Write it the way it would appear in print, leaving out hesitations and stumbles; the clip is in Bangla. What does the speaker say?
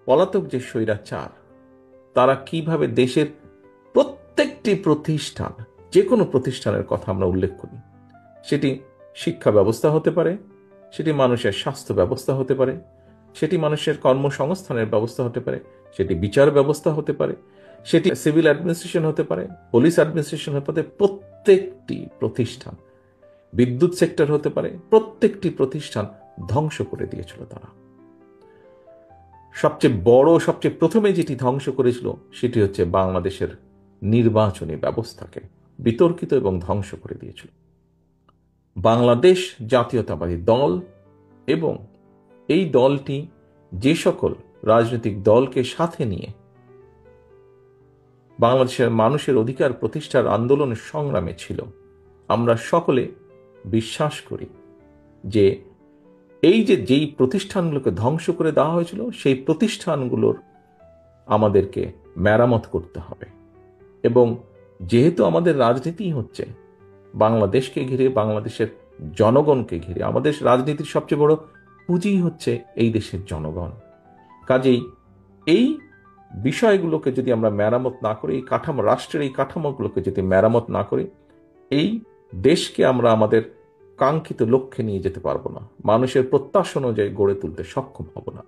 পলাতক যে স্বৈরাচার, তারা কিভাবে দেশের প্রত্যেকটি প্রতিষ্ঠান, যে কোনো প্রতিষ্ঠানের কথা আমরা উল্লেখ করি, সেটি শিক্ষা ব্যবস্থা হতে পারে, সেটি মানুষের স্বাস্থ্য ব্যবস্থা হতে পারে, সেটি মানুষের কর্মসংস্থানের ব্যবস্থা হতে পারে, সেটি বিচার ব্যবস্থা হতে পারে, সেটি সিভিল অ্যাডমিনিস্ট্রেশন হতে পারে, পুলিশ অ্যাডমিনিস্ট্রেশন হতে পারে, প্রত্যেকটি প্রতিষ্ঠান, বিদ্যুৎ সেক্টর হতে পারে, প্রত্যেকটি প্রতিষ্ঠান ধ্বংস করে দিয়েছিল তারা। সবচেয়ে বড়, সবচেয়ে প্রথমে যেটি ধ্বংস করেছিল সেটি হচ্ছে বাংলাদেশের নির্বাচনী ব্যবস্থাকে বিতর্কিত এবং ধ্বংস করে দিয়েছিল। বাংলাদেশ জাতীয়তাবাদী দল এবং এই দলটি যে সকল রাজনৈতিক দলকে সাথে নিয়ে বাংলাদেশের মানুষের অধিকার প্রতিষ্ঠার আন্দোলনের সংগ্রামে ছিল, আমরা সকলে বিশ্বাস করি যে যেই প্রতিষ্ঠানগুলোকে ধ্বংস করে দেওয়া হয়েছিল, সেই প্রতিষ্ঠানগুলোর আমাদেরকে মেরামত করতে হবে। এবং যেহেতু আমাদের রাজনীতি হচ্ছে বাংলাদেশকে ঘিরে, বাংলাদেশের জনগণকে ঘিরে, আমাদের রাজনীতির সবচেয়ে বড় পুঁজি হচ্ছে এই দেশের জনগণ। কাজেই এই বিষয়গুলোকে যদি আমরা মেরামত না করি, এই কাঠামো, রাষ্ট্রের এই কাঠামোগুলোকে যদি মেরামত না করি, এই দেশকে আমরা আমাদের কাঙ্ক্ষিত লক্ষ্যে নিয়ে যেতে পারবো না, মানুষের প্রত্যাশা অনুযায়ী গড়ে তুলতে সক্ষম হব না।